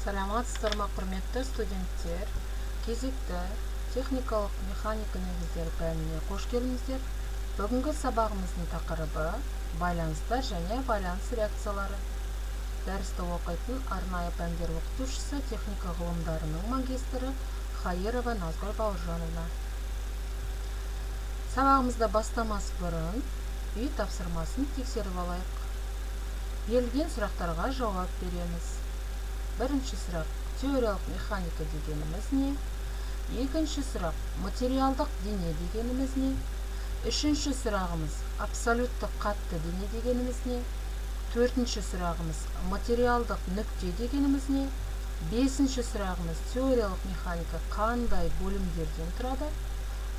Саламатсыздар ма, құрметті студенттер? Кезекті техникалық механика негіздері пәніне қош келдіңіздер. Бүгінгі сабағымыздың тақырыбы байланыстар және байланыс реакциялары. Дәрісті оқитын арнайы пәндер оқытушысы техника ғылымдарының магистрі Хайырова Назгүл Бауыржановна. Сабағымызда бастамас бұрын үй тапсырмасын тексеріп алайық. Берілген сұрақтарға жауап береміз. Бірінші сұрақ: теориялық механика дегеніміз не? Екінші сұрақ: материалдық дене дегеніміз не? Үшінші сұрағымыз: абсолютті қатты дене дегеніміз не? Төртінші сұрағымыз: материалдық нүкте дегеніміз не? Бесінші сұрағымыз: теориялық механика қандай бөлімдерден тұрады?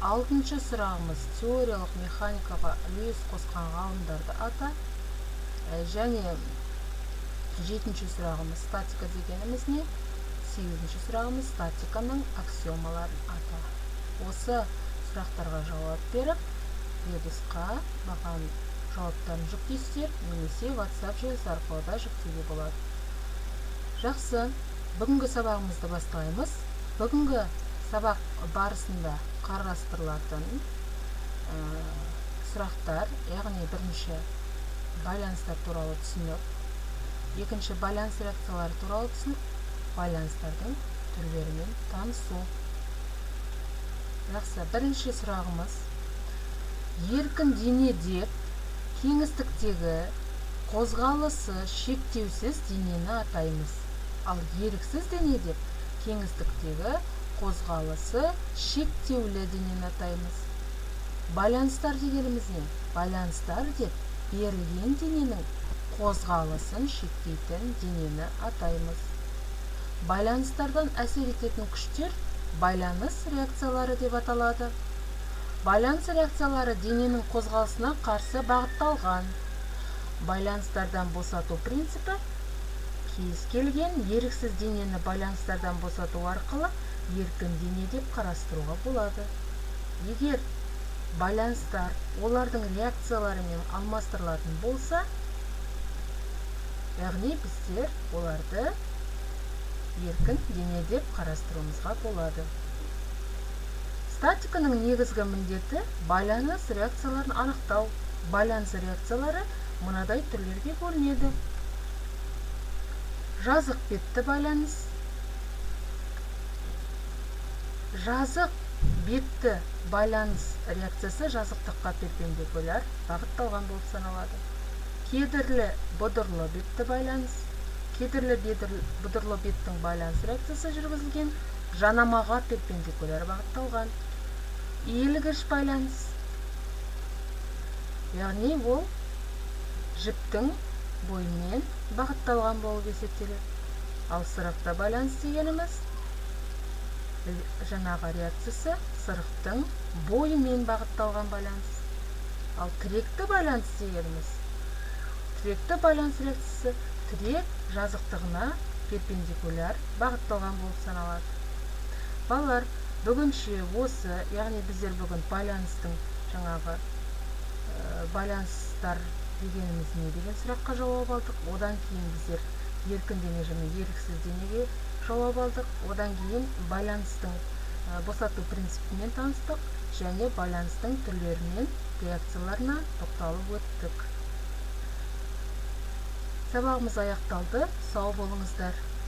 Алтыншы сұрағымыз: теориялық механикаға үлес қосқан ғалымдарды ата. Және жетінші сұрағымыз: статика дегеніміз не? Сегізінші сұрағымыз: статиканың аксиомаларын ата. Осы сұрақтарға жауап беріп, веб-қа маған жауаптарын жүктейсіздер, немесе WhatsApp желісі арқылы да жүктеуге болады. Жақсы, бүгінгі сабағымызды бастаймыз. Бүгінгі сабақ барысында қарастырылатын сұрақтар, яғни бірінші байланыстар туралы түсінік, екінші байланыс реакциялары туралы түсінік, байланыстардың түрлерімен танысу. Жақсы, бірінші сұрағымыз: еркін дене деп кеңістіктегі қозғалысы шектеусіз денені атаймыз. Ал еріксіз дене деп кеңістіктегі қозғалысы шектеулі денені атаймыз. Байланыстар дегеніміз не? Байланыстар деп берілген дененің қозғалысын шектейтін денені атаймыз. Байланыстардан әсер ететін күштер байланыс реакциялары деп аталады. Байланыс реакциялары дененің қозғалысына қарсы бағытталған. Байланыстардан босату принципі: кез келген еріксіз денені байланыстардан босату арқылы еркін дене деп қарастыруға болады. Егер байланыстар олардың реакцияларымен алмастырылатын болса, яғни біздер оларды еркін дене деп қарастыруымызға болады. Статиканың негізгі міндеті байланыс реакцияларын анықтау. Байланыс реакциялары мынадай түрлерге бөлінеді: жазық бетті байланыс. Жазық бетті байланыс реакциясы жазықтыққа перпендикуляр бағытталған болып саналады. Кедірлі бұдырлы бетті байланыс. Кедірлі бұдырлы беттің байланыс реакциясы жүргізілген жанамаға перпендикуляр бағытталған. Иілгіш байланыс, яғни ол жіптің бойымен бағытталған болып есептеледі. Ал сырықты байланыс дегеніміз жаңағы реакциясы сырықтың бойымен бағытталған байланыс. Ал тіректі байланыс дегеніміз, тіректі байланыс реакциясы тірек жазықтығына перпендикуляр бағытталған болып саналады. Балалар, бүгінше осы, яғни біздер бүгін байланыстың жаңағы байланыстар дегеніміз не деген сұраққа жауап алдық. Одан кейін біздер еркін дене және еріксіз денеге жауап алдық. Одан кейін байланыстың босату принципімен таныстық және байланыстың түрлерінен реакцияларына тоқталып өттік. Сабағымыз аяқталды. Сау болыңыздар.